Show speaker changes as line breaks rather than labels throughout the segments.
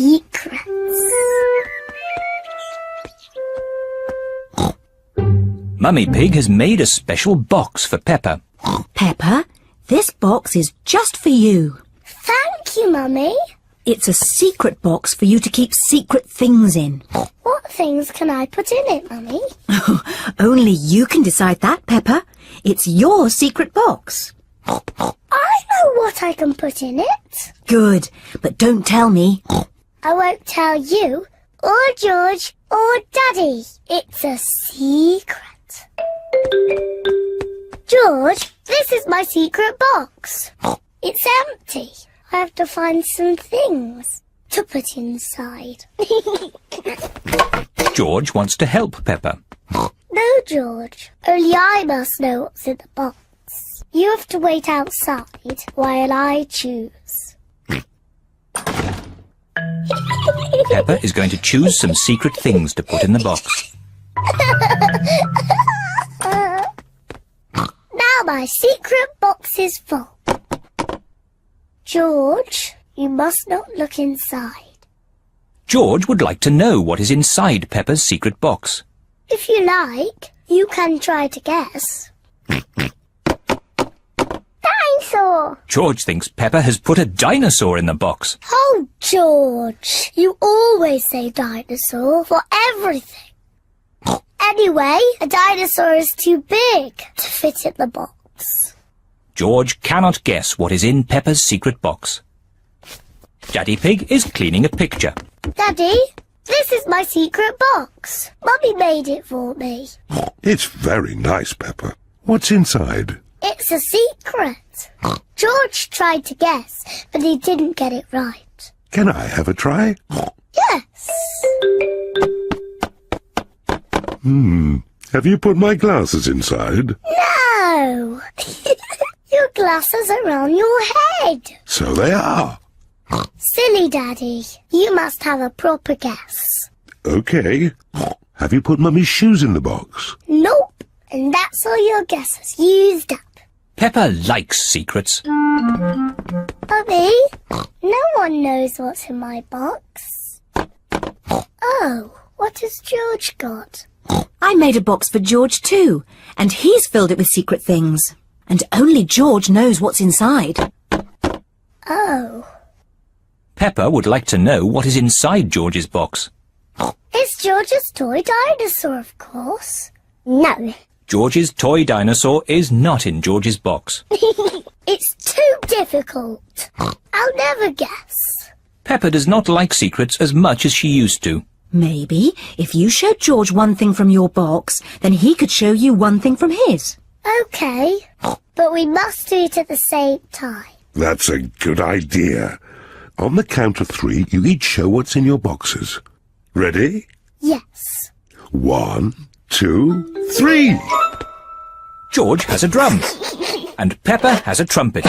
secrets.
Mummy Pig has made a special box for Peppa.
Peppa, this box is just for you.
Thank you, Mummy.
It's a secret box for you to keep secret things in.
What things can I put in it, Mummy?
Only you can decide that, Peppa. It's your secret box.
I know what I can put in it.
Good, but don't tell me.
I won't tell you, or George, or Daddy. It's a secret. George, this is my secret box. It's empty. I have to find some things to put inside.
George wants to help Peppa.
No, George. Only I must know what's in the box. You have to wait outside while I choose.
Peppa is going to choose some secret things to put in the box.
Now my secret box is full. George, you must not look inside.
George would like to know what is inside Peppa's secret box.
If you like, you can try to guess. Dinosaur!
George thinks Peppa has put a dinosaur in the box.
Oh, George, you always say dinosaur for everything. Anyway, a dinosaur is too big to fit in the box.
George cannot guess what is in Peppa's secret box. Daddy Pig is cleaning a picture.
Daddy, this is my secret box. Mummy made it for me.
It's very nice, Peppa. What's inside?
It's a secret. George tried to guess, but he didn't get it right.
Can I have a try?
Yes.
Have you put my glasses inside?
No. Your glasses are on your head.
So they are.
Silly Daddy. You must have a proper guess.
Okay. Have you put Mummy's shoes in the box?
Nope. And that's all your guesses used up.
Peppa likes secrets.
Mummy, no one knows what's in my box. Oh, what has George got?
I made a box for George too, and he's filled it with secret things. And only George knows what's inside.
Oh.
Peppa would like to know what is inside George's box.
It's George's toy dinosaur, of course. No.
George's toy dinosaur is not in George's box.
It's too difficult. I'll never guess.
Peppa does not like secrets as much as she used to.
Maybe if you showed George one thing from your box, then he could show you one thing from his.
Okay, but we must do it at the same time.
That's a good idea. On the count of 3, you each show what's in your boxes. Ready?
Yes.
1, 2, 3.
George has a drum, and Peppa has a trumpet.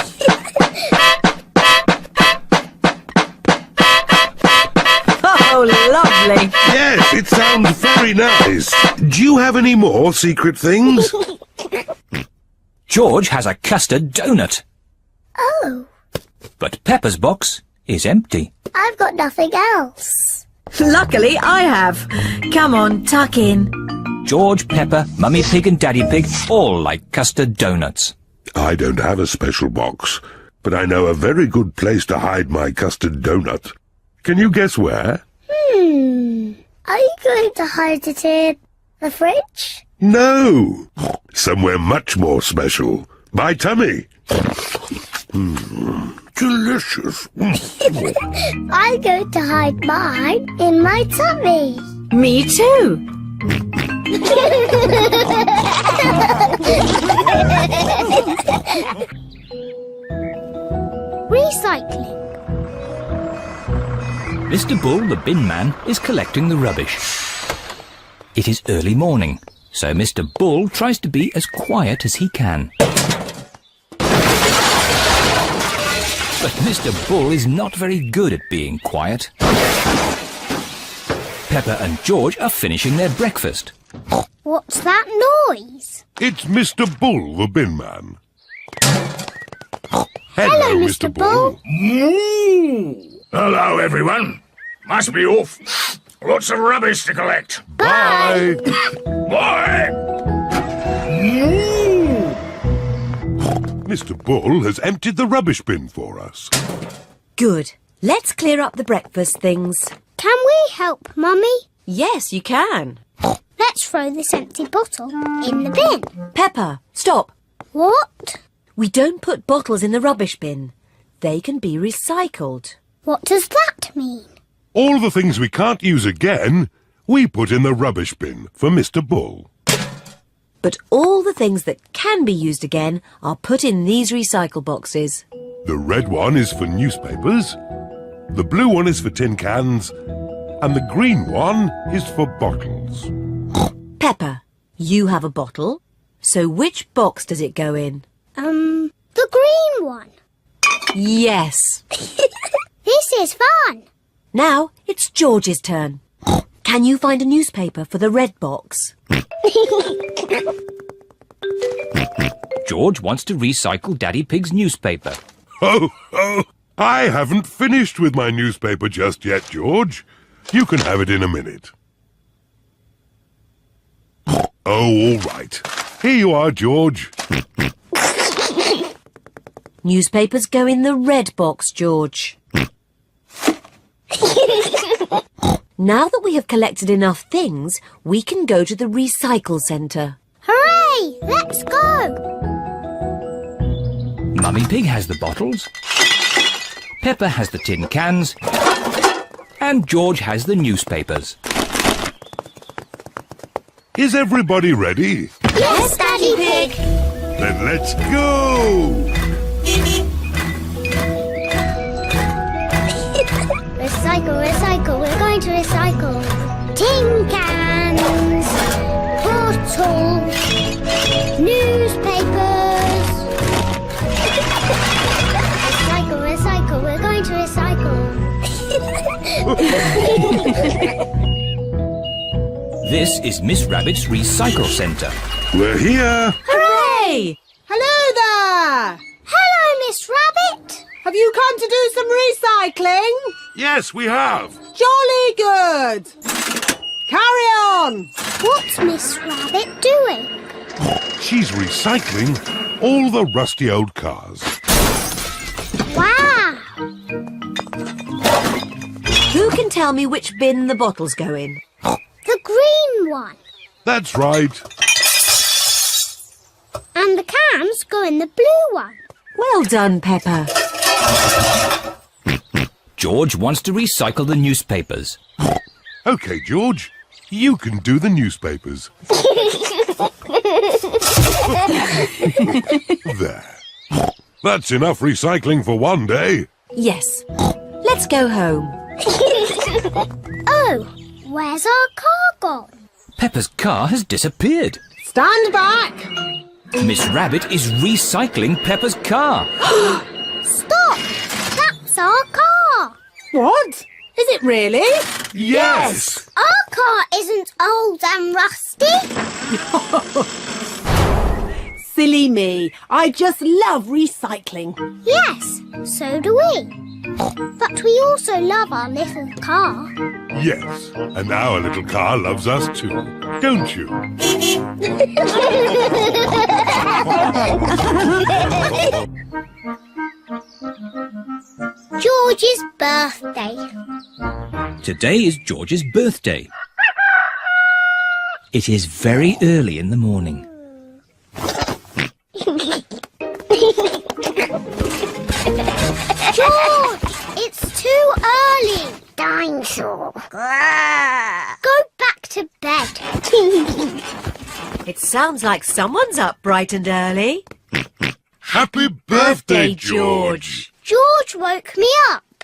Oh, lovely.
Yes, it sounds very nice. Do you have any more secret things?
George has a custard donut,
Oh,
but Peppa's box is empty.
I've got nothing else.
Luckily, I have. Come on, tuck in.
George, Peppa, Mummy Pig and Daddy Pig all like custard donuts.
I don't have a special box, but I know a very good place to hide my custard donut. Can you guess where?
Are you going to hide it in the fridge?
No! Somewhere much more special. My tummy. Delicious.
I'm going to hide mine in my tummy.
Me too.
Recycling.
Mr. Bull, the bin man, is collecting the rubbish. It is early morning, so Mr. Bull tries to be as quiet as he can. But Mr. Bull is not very good at being quiet. Peppa and George are finishing their breakfast.
What's that noise?
It's Mr. Bull, the bin man.
Hello, Mr. Bull.
Hello, everyone. Must be off. Lots of rubbish to collect.
Bye.
Bye.
Mr. Bull has emptied the rubbish bin for us.
Good. Let's clear up the breakfast things.
Can we help, Mummy?
Yes, you can.
Let's throw this empty bottle in the bin.
Peppa, stop.
What?
We don't put bottles in the rubbish bin. They can be recycled.
What does that mean?
All the things we can't use again, we put in the rubbish bin for Mr. Bull.
But all the things that can be used again are put in these recycle boxes.
The red one is for newspapers, the blue one is for tin cans, and the green one is for bottles.
Peppa, you have a bottle. So which box does it go in?
The green one.
Yes.
This is fun.
Now it's George's turn. Can you find a newspaper for the red box?
George wants to recycle Daddy Pig's newspaper.
Oh, I haven't finished with my newspaper just yet, George. You can have it in a minute. Oh, all right. Here you are, George.
Newspapers go in the red box, George. Now that we have collected enough things, we can go to the recycle centre.
Hooray! Let's go.
Mummy Pig has the bottles. Peppa has the tin cans. And George has the newspapers.
Is everybody ready?
Yes, Daddy Pig.
Then let's go!
Recycle, recycle, we're going to recycle. Tin cans, bottles, newspapers. Recycle, recycle, we're going to recycle.
This is Miss Rabbit's recycle centre.
We're here.
Hooray!
Hello there!
Hello, Miss Rabbit.
Have you come to do some recycling?
Yes, we have.
Jolly good! Carry on!
What's Miss Rabbit doing?
She's recycling all the rusty old cars.
Wow!
Who can tell me which bin the bottles go in?
The green one.
That's right.
And the cans go in the blue one.
Well done, Peppa.
George wants to recycle the newspapers.
OK, George, you can do the newspapers. There. That's enough recycling for one day.
Yes. Let's go home.
Oh, where's our car gone?
Peppa's car has disappeared.
Stand back!
Miss Rabbit is recycling Peppa's car.
Stop! That's our car.
What? Is it really?
Yes!
Our car isn't old and rusty.
Silly me. I just love recycling.
Yes, so do we. But we also love our little car.
Yes, and our little car loves us too, don't you?
George's birthday.
Today is George's birthday. It is very early in the morning.
George, it's too early. Dinosaur. Go back to bed.
It sounds like someone's up bright and early.
Happy birthday, George!
George woke me up.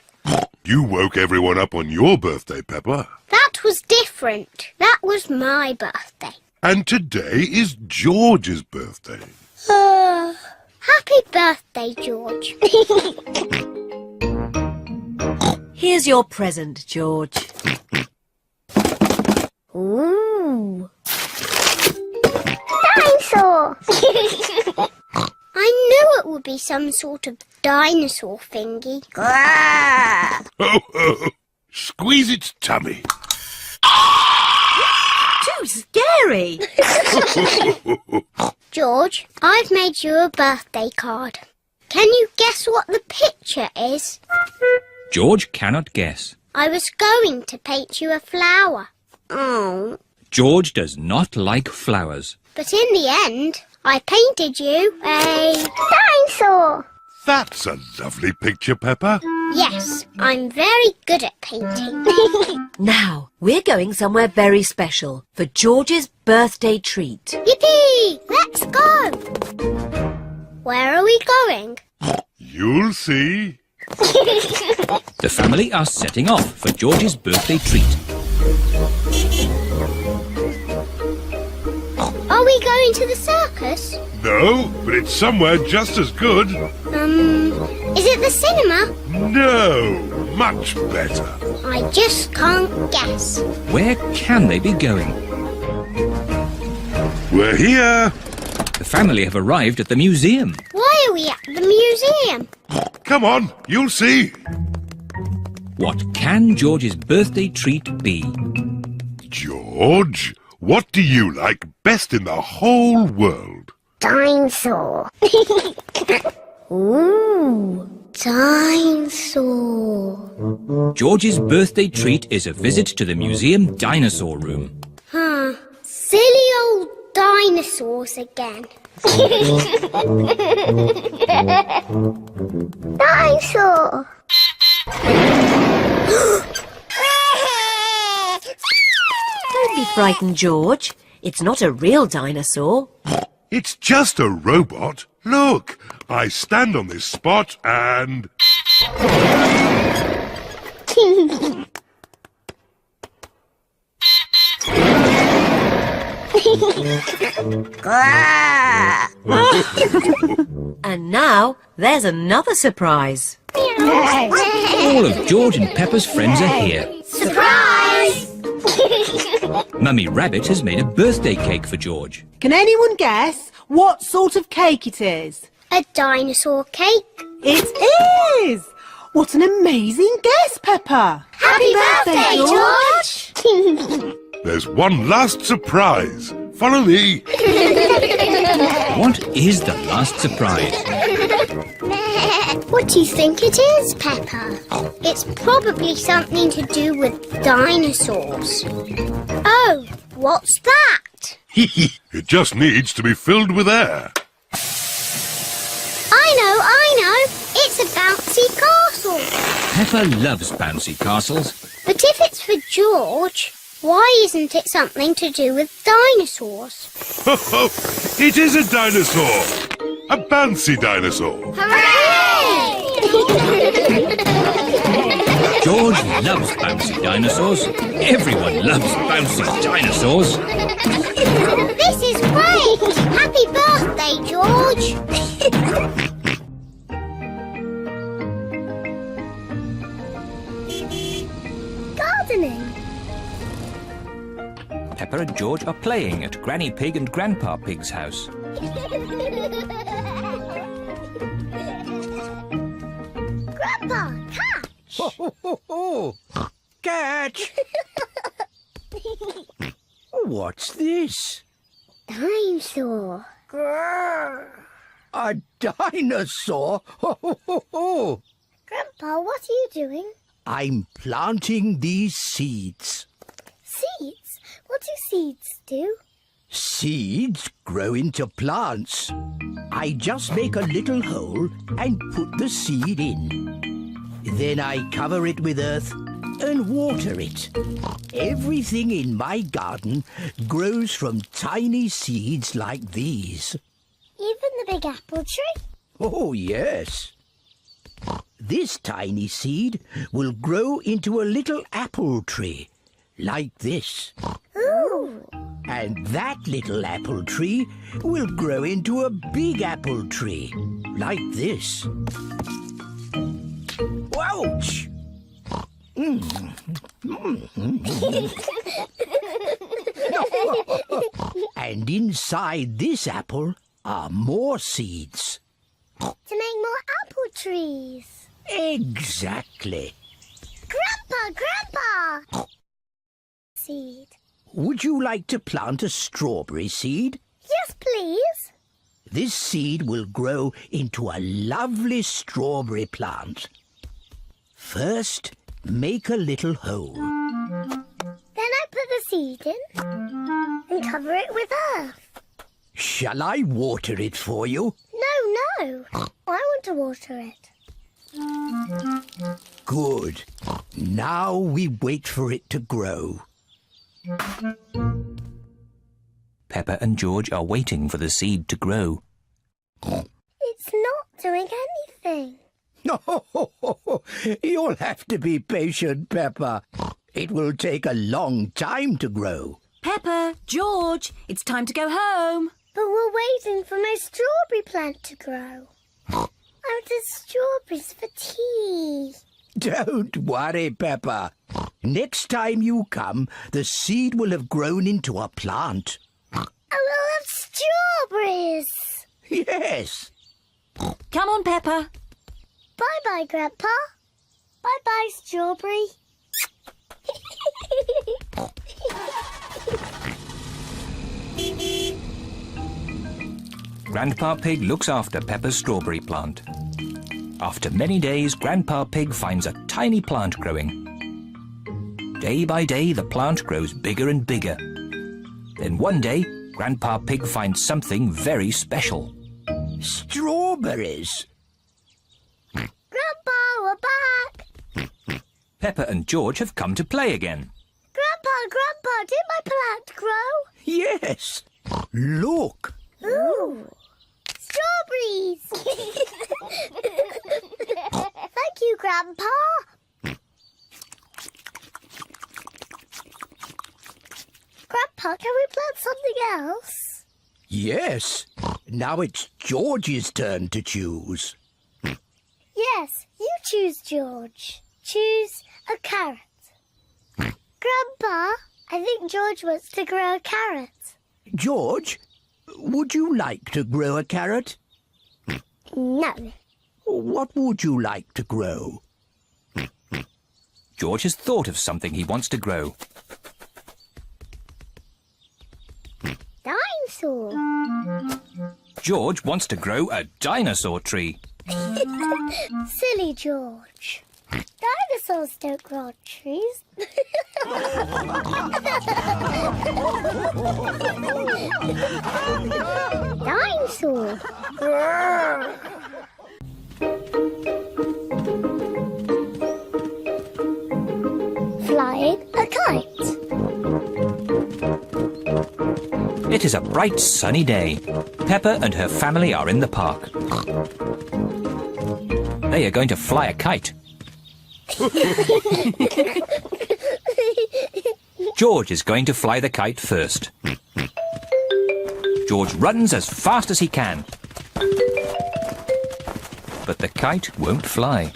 You woke everyone up on your birthday, Peppa.
That was different. That was my birthday.
And today is George's birthday.
Happy birthday, George.
Here's your present, George.
Ooh. Dinosaur! I knew it would be some sort of dinosaur thingy.
Ho, ho! Squeeze its tummy.
Too scary!
George, I've made you a birthday card. Can you guess what the picture is?
George cannot guess.
I was going to paint you a flower. Oh.
George does not like flowers.
But in the end, I painted you a dinosaur.
That's a lovely picture, Peppa.
Yes, I'm very good at painting.
Now, we're going somewhere very special for George's birthday treat.
Yippee! Let's go! Where are we going?
You'll see.
The family are setting off for George's birthday treat.
Are we going to the circus?
No, but it's somewhere just as good.
Is it the cinema?
No, much better.
I just can't guess.
Where can they be going?
We're here.
The family have arrived at the museum.
Why are we at the museum?
Come on, you'll see.
What can George's birthday treat be?
George, what do you like best in the whole world?
Dinosaur. Ooh, dinosaur.
George's birthday treat is a visit to the museum dinosaur room.
Silly old dinosaurs again. Dinosaur.
Don't be frightened, George. It's not a real dinosaur.
It's just a robot. Look, I stand on this spot and...
And now, there's another surprise.
All of George and Peppa's friends are here.
Surprise!
Mummy Rabbit has made a birthday cake for George.
Can anyone guess what sort of cake it is?
A dinosaur cake.
It is! What an amazing guess, Peppa!
Happy birthday, George!
There's one last surprise. Follow me.
What is the last surprise?
What do you think it is, Peppa? It's probably something to do with dinosaurs. Oh, what's that?
It just needs to be filled with air.
I know. It's a bouncy castle.
Peppa loves bouncy castles.
But if it's for George, why isn't it something to do with dinosaurs?
It is a dinosaur. A bouncy dinosaur.
Hooray!
George loves bouncy dinosaurs. Everyone loves bouncy dinosaurs.
This is great! Happy birthday, George! Gardening.
Peppa and George are playing at Granny Pig and Grandpa Pig's house.
Grandpa, catch!
Catch! What's this?
Dinosaur.
A dinosaur?
Grandpa, what are you doing?
I'm planting these seeds.
Seeds? What do seeds do?
Seeds grow into plants. I just make a little hole and put the seed in. Then I cover it with earth and water it. Everything in my garden grows from tiny seeds like these.
Even the big apple tree?
Oh, yes. This tiny seed will grow into a little apple tree, like this.
Ooh.
And that little apple tree will grow into a big apple tree, like this. Ouch! And inside this apple are more seeds.
To make more apple trees.
Exactly.
Grandpa, Grandpa! Seed.
Would you like to plant a strawberry seed?
Yes, please.
This seed will grow into a lovely strawberry plant. First, make a little hole.
Then I put the seed in and cover it with earth.
Shall I water it for you?
No. I want to water it.
Good. Now we wait for it to grow.
Peppa and George are waiting for the seed to grow.
It's not doing anything.
You'll have to be patient, Peppa. It will take a long time to grow.
Peppa, George, it's time to go home.
But we're waiting for my strawberry plant to grow. I wanted strawberries for tea.
Don't worry, Peppa. Next time you come, the seed will have grown into a plant.
I will have strawberries.
Yes.
Come on, Peppa.
Bye-bye, Grandpa. Bye-bye, strawberry.
Grandpa Pig looks after Peppa's strawberry plant. After many days, Grandpa Pig finds a tiny plant growing. Day by day, the plant grows bigger and bigger. Then one day, Grandpa Pig finds something very special.
Strawberries.
Grandpa, we're back.
Peppa and George have come to play again.
Grandpa, did my plant grow?
Yes. Look.
Ooh, strawberries. Thank you, Grandpa. Grandpa, can we plant something else?
Yes. Now it's George's turn to choose.
Yes, you choose, George. Choose a carrot. Grandpa, I think George wants to grow a carrot.
George, would you like to grow a carrot?
No.
What would you like to grow?
George has thought of something he wants to grow.
Dinosaur.
George wants to grow a dinosaur tree.
Silly George. Dinosaurs don't grow on trees. Dinosaur. Flying a kite.
It is a bright sunny day. Peppa and her family are in the park. They are going to fly a kite. George is going to fly the kite first. George runs as fast as he can. But the kite won't fly.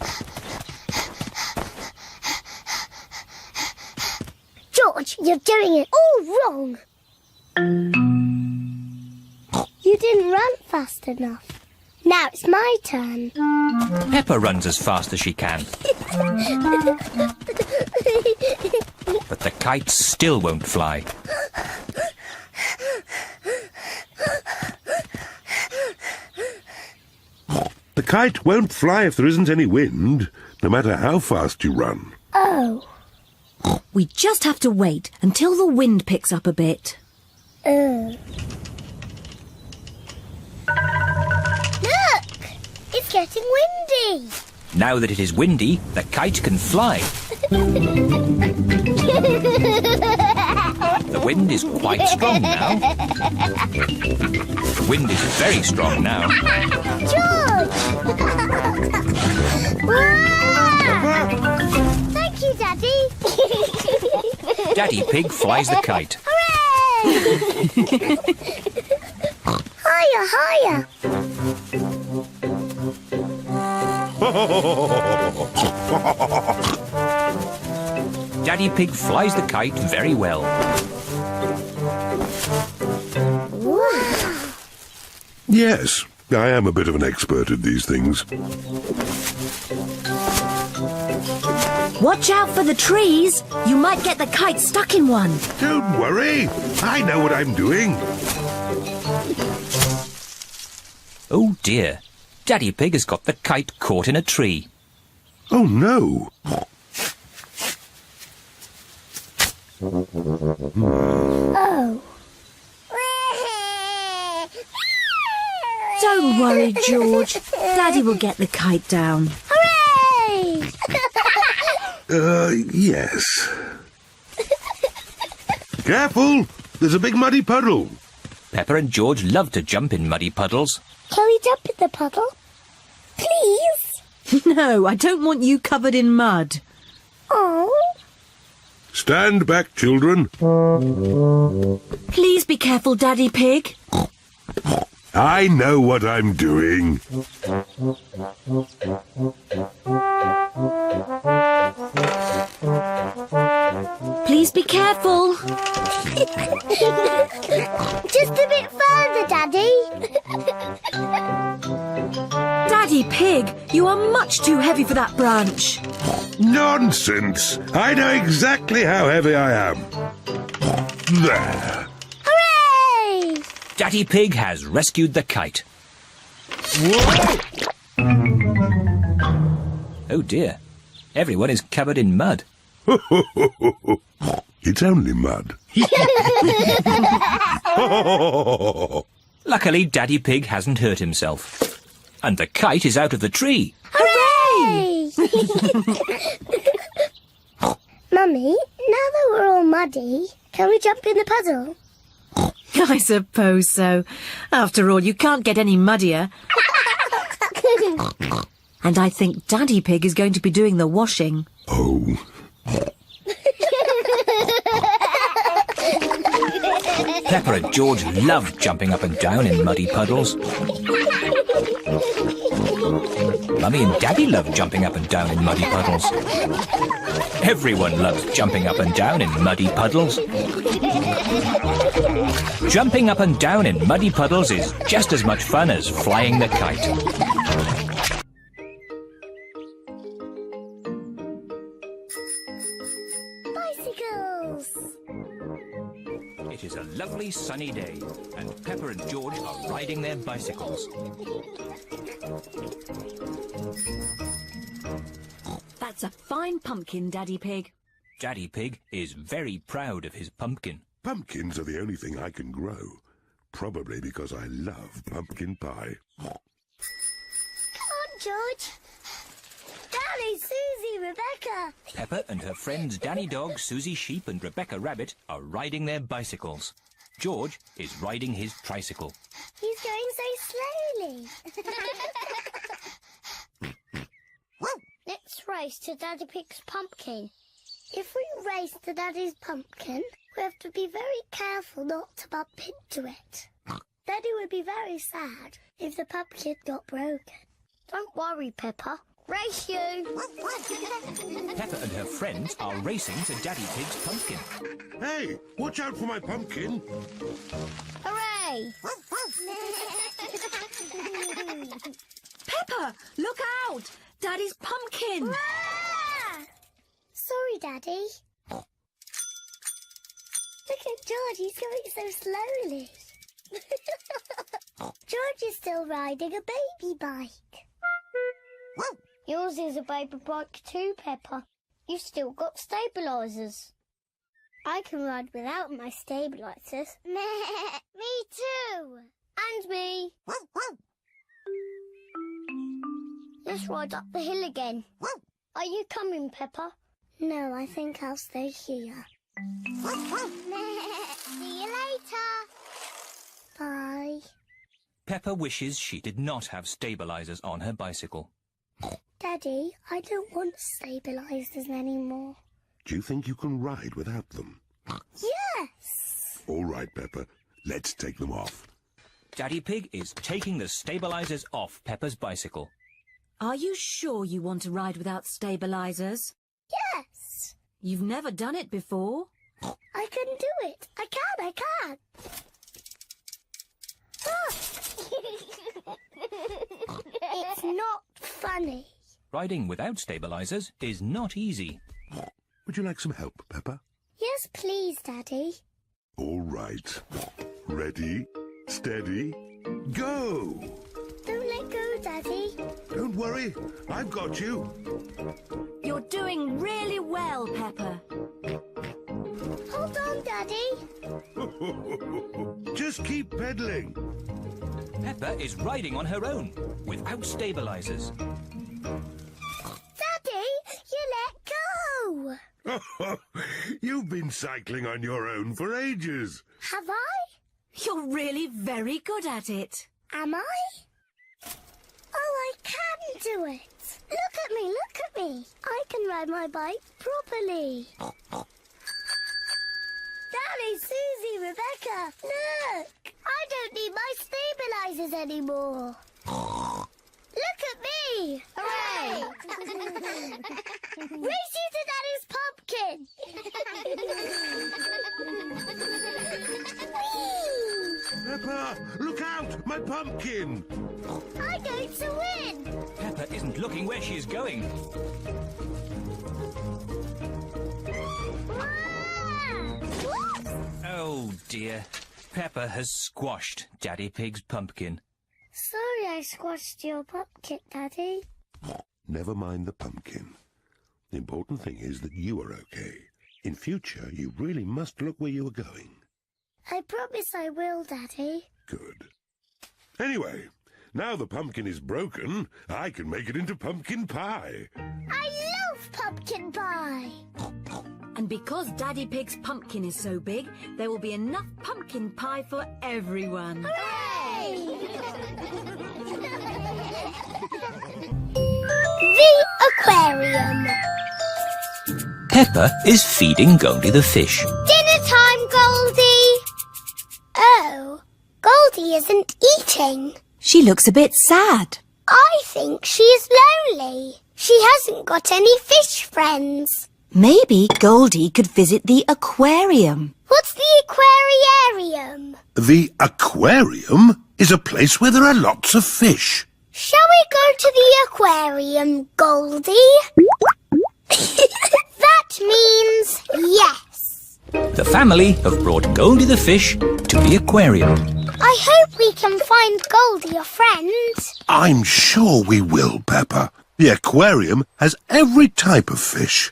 George, you're doing it all wrong. You didn't run fast enough. Now it's my turn.
Peppa runs as fast as she can. But the kite still won't fly.
The kite won't fly if there isn't any wind, no matter how fast you run.
Oh.
We just have to wait until the wind picks up a bit.
Look! It's getting windy.
Now that it is windy, the kite can fly. The wind is quite strong now. The wind is very strong now.
George! Wow! Thank you, Daddy.
Daddy Pig flies the kite.
Hooray! Higher, higher.
Daddy Pig flies the kite very well.
Wow.
Yes, I am a bit of an expert at these things.
Watch out for the trees. You might get the kite stuck in one.
Don't worry. I know what I'm doing.
Oh dear, Daddy Pig has got the kite caught in a tree.
Oh, no.
Oh.
Don't worry, George. Daddy will get the kite down.
Hooray!
Yes. Careful! There's a big muddy puddle.
Peppa and George love to jump in muddy puddles.
Can we jump in the puddle? Please?
No, I don't want you covered in mud.
Oh.
Stand back, children.
Please be careful, Daddy Pig.
I know what I'm doing.
Please be careful.
Just a bit further, Daddy.
Daddy Pig, you are much too heavy for that branch.
Nonsense! I know exactly how heavy I am. There.
Hooray!
Daddy Pig has rescued the kite. Oh dear, everyone is covered in mud.
It's only mud.
Luckily, Daddy Pig hasn't hurt himself. And the kite is out of the tree.
Hooray! Mummy, now that we're all muddy, can we jump in the puddle?
I suppose so. After all, you can't get any muddier. And I think Daddy Pig is going to be doing the washing.
Oh.
Peppa and George love jumping up and down in muddy puddles. Mummy and Daddy love jumping up and down in muddy puddles. Everyone loves jumping up and down in muddy puddles. Jumping up and down in muddy puddles is just as much fun as flying the kite.
Bicycles!
It is a lovely sunny day, and Peppa and George are riding their bicycles.
That's a fine pumpkin, Daddy Pig.
Daddy Pig is very proud of his pumpkin.
Pumpkins are the only thing I can grow. Probably because I love pumpkin pie.
Come on, George. Daddy, Susie, Rebecca.
Peppa and her friends Danny Dog, Susie Sheep and Rebecca Rabbit are riding their bicycles. George is riding his tricycle.
He's going so slowly. Let's race to Daddy Pig's pumpkin. If we race to Daddy's pumpkin, we have to be very careful not to bump into it. Daddy would be very sad if the pumpkin got broken. Don't worry, Peppa. Race you!
Peppa and her friends are racing to Daddy Pig's pumpkin.
Hey, watch out for my pumpkin.
Hooray!
Peppa, look out! Daddy's pumpkin!
Ah! Sorry, Daddy. Look at George, he's going so slowly. George is still riding a baby bike. Yours is a baby bike too, Peppa. You've still got stabilisers. I can ride without my stabilisers. Me too. And me. Let's ride up the hill again. Are you coming, Peppa? No, I think I'll stay here. See you later. Bye.
Peppa wishes she did not have stabilisers on her bicycle.
Daddy, I don't want stabilisers anymore.
Do you think you can ride without them?
Yes.
All right, Peppa. Let's take them off.
Daddy Pig is taking the stabilisers off Peppa's bicycle.
Are you sure you want to ride without stabilisers?
Yes.
You've never done it before.
I can do it. I can. Ah. It's not funny.
Riding without stabilizers is not easy.
Would you like some help, Peppa?
Yes, please, Daddy.
All right. Ready, steady, go!
Don't let go, Daddy.
Don't worry, I've got you.
You're doing really well, Peppa.
Hold on, Daddy.
Just keep pedaling.
Peppa is riding on her own, without stabilizers.
Daddy, you let go.
You've been cycling on your own for ages.
Have I?
You're really very good at it.
Am I? Oh, I can do it. Look at me, look at me. I can ride my bike properly. Daddy, Susie, Rebecca, look. I don't need my stabilizers anymore. Look at me. Hooray. Race you to Daddy's pumpkin. Whee!
Peppa, look out! My pumpkin!
I'm going to win.
Peppa isn't looking where she's going.
Whoops!
Oh dear. Peppa has squashed Daddy Pig's pumpkin.
Sorry I squashed your pumpkin, Daddy.
Never mind the pumpkin. The important thing is that you are okay. In future, you really must look where you are going.
I promise I will, Daddy.
Good. Anyway, now the pumpkin is broken, I can make it into pumpkin pie.
I love pumpkin pie.
And because Daddy Pig's pumpkin is so big, there will be enough pumpkin pie for everyone.
Hooray! The aquarium.
Peppa is feeding Goldie the fish.
Dinner time, Goldie. Oh, Goldie isn't eating.
She looks a bit sad.
I think she's lonely. She hasn't got any fish friends.
Maybe Goldie could visit the aquarium.
What's the aquariarium?
The aquarium is a place where there are lots of fish.
Shall we go to the aquarium, Goldie? That means yes.
The family have brought Goldie the fish to the aquarium.
I hope we can find Goldie a friend.
I'm sure we will, Peppa. The aquarium has every type of fish.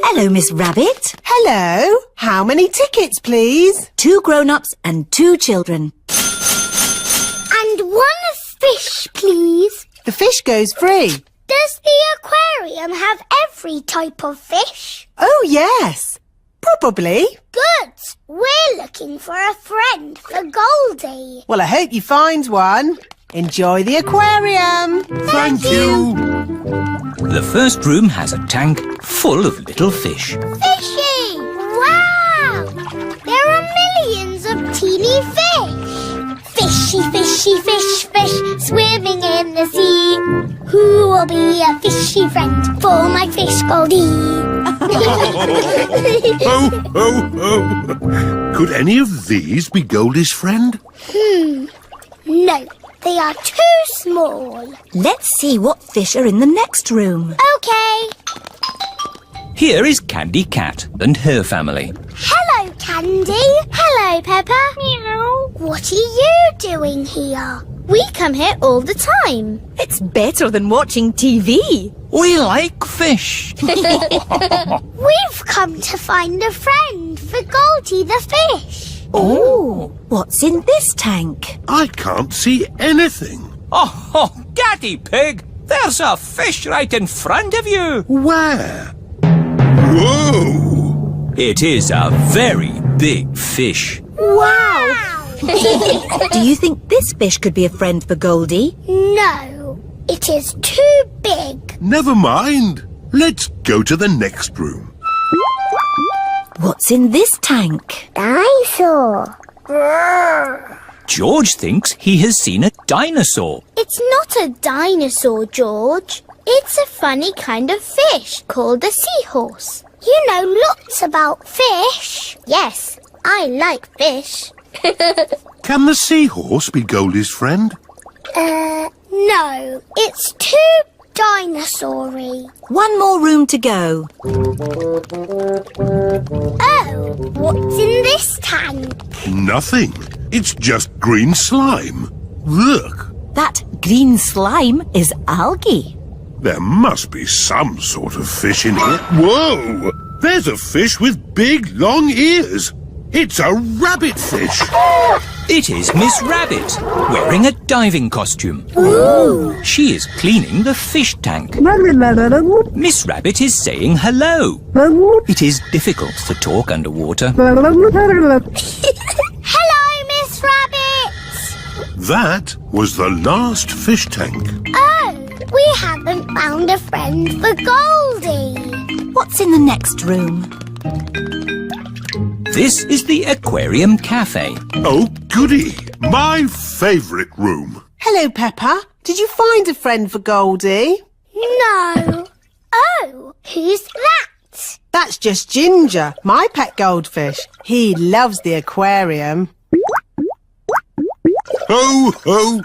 Hello, Miss Rabbit.
Hello. How many tickets, please?
2 grown-ups and 2 children.
And one fish, please.
The fish goes free.
Does the aquarium have every type of fish?
Oh, yes. Probably.
Good. We're looking for a friend for Goldie.
Well, I hope you find one. Enjoy the aquarium.
Thank you.
The first room has a tank full of little fish.
Fishy! Wow! There are millions of teeny fish. Fishy, fishy, fish, fish, swimming in the sea. Who will be a fishy friend for my fish Goldie?
Ho, ho, ho. Could any of these be Goldie's friend?
No, they are too small.
Let's see what fish are in the next room.
Okay.
Here is Candy Cat and her family.
Hello, Candy. Hello, Peppa. Meow. What are you doing here? We come here all the time.
It's better than watching TV.
We like fish.
We've come to find a friend for Goldie the fish.
Oh, what's in this tank?
I can't see anything.
Oh, Daddy Pig, there's a fish right in front of you.
Where? Whoa!
It is a very big fish.
Wow.
Do you think this fish could be a friend for Goldie?
No, it is too big.
Never mind. Let's go to the next room.
What's in this tank?
Dinosaur.
George thinks he has seen a dinosaur.
It's not a dinosaur, George. It's a funny kind of fish called a seahorse. You know lots about fish. Yes, I like fish.
Can the seahorse be Goldie's friend?
No. It's too dinosaur-y.
One more room to go.
Oh, what's in this tank?
Nothing. It's just green slime. Look.
That green slime is algae.
There must be some sort of fish in here. Whoa! There's a fish with big, long ears. It's a rabbit fish.
It is Miss Rabbit, wearing a diving costume. She is cleaning the fish tank. Miss Rabbit is saying hello. It is difficult to talk underwater.
Hello, Miss Rabbit!
That was the last fish tank.
Oh, we haven't found a friend for Goldie.
What's in the next room?
This is the Aquarium Cafe.
Oh, goody. My favourite room.
Hello, Peppa. Did you find a friend for Goldie?
No. Oh, who's that?
That's just Ginger, my pet goldfish. He loves the aquarium.
Ho, ho.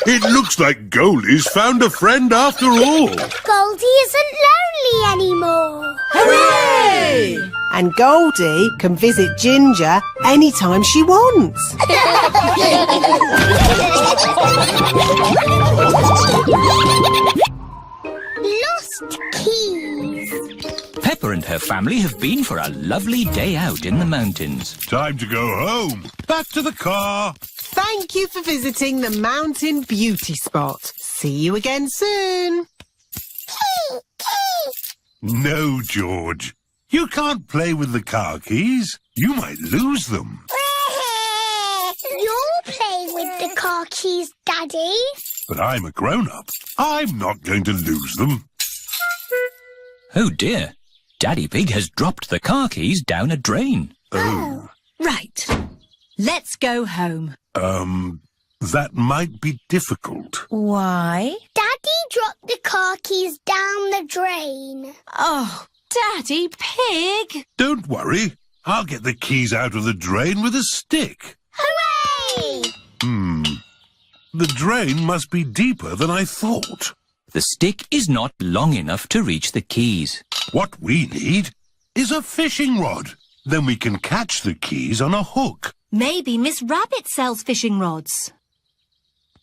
It looks like Goldie's found a friend after all.
Goldie isn't lonely anymore.
Hooray! And Goldie can visit Ginger anytime she wants.
Lost keys.
Peppa and her family have been for a lovely day out in the mountains.
Time to go home. Back to the car.
Thank you for visiting the Mountain Beauty Spot. See you again soon.
Key, key.
No, George. You can't play with the car keys. You might lose them.
You'll play with the car keys, Daddy.
But I'm a grown-up. I'm not going to lose them.
Oh dear, Daddy Pig has dropped the car keys down a drain.
Oh.
Right. Let's go home.
That might be difficult.
Why?
Daddy dropped the car keys down the drain.
Oh, Daddy Pig.
Don't worry. I'll get the keys out of the drain with a stick.
Hooray!
The drain must be deeper than I thought.
The stick is not long enough to reach the keys.
What we need is a fishing rod. Then we can catch the keys on a hook.
Maybe Miss Rabbit sells fishing rods.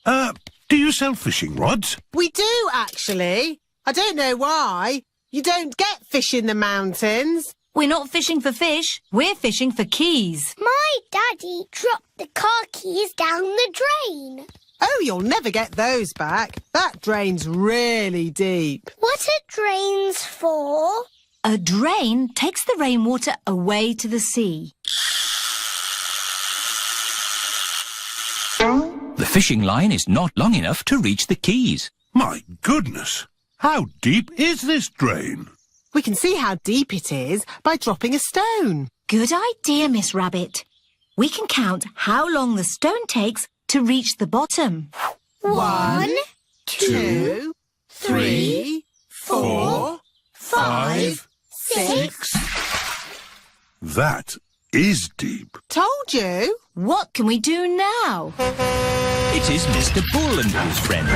Do you sell fishing rods?
We do, actually. I don't know why. You don't get fish in the mountains.
We're not fishing for fish. We're fishing for keys.
My daddy dropped the car keys down the drain.
Oh, you'll never get those back. That drain's really deep.
What are drains for?
A drain takes the rainwater away to the sea.
The fishing line is not long enough to reach the keys.
My goodness. How deep is this drain?
We can see how deep it is by dropping a stone.
Good idea, Miss Rabbit. We can count how long the stone takes to reach the bottom.
1,
2, 3, 4, 5, 6.
That is deep.
Told you.
What can we do now?
It is Mr. Bull and his friends.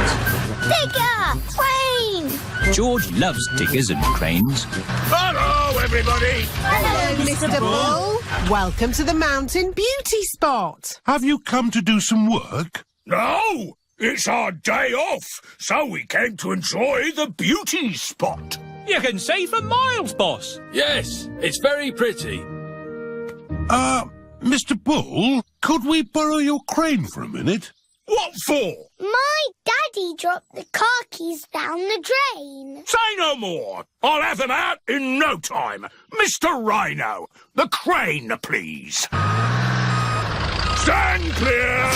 Digger! Crane!
George loves diggers and cranes.
Hello, everybody.
Hello, Mr. Bull. Welcome to the Mountain Beauty Spot.
Have you come to do some work?
No, it's our day off, so we came to enjoy the beauty spot.
You can see for miles, boss. Yes, it's very pretty.
Mr. Bull, could we borrow your crane for a minute?
What for?
My daddy dropped the car keys down the drain.
Say no more. I'll have them out in no time. Mr. Rhino, the crane, please. Stand clear.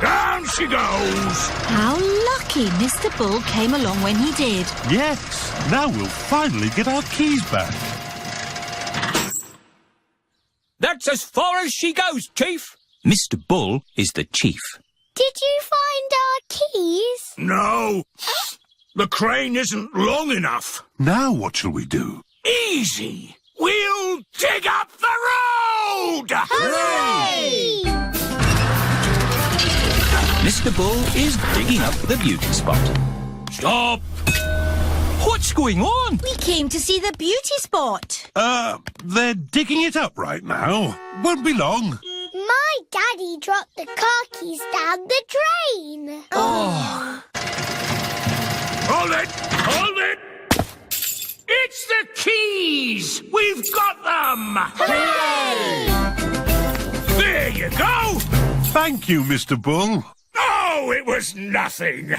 Down she goes.
How lucky Mr. Bull came along when he did.
Yes. Now we'll finally get our keys back.
That's as far as she goes, Chief.
Mr. Bull is the chief.
Did you find our keys?
No, the crane isn't long enough.
Now what shall we do?
Easy. We'll dig up the road.
Hooray!
Mr. Bull is digging up the beauty spot.
Stop! What's going on?
We came to see the beauty spot.
They're digging it up right now. Won't be long.
My daddy dropped the car keys down the drain.
Hold it! Hold it! It's the keys! We've got them!
Hooray!
There you go!
Thank you, Mr. Bull.
Oh, it was nothing!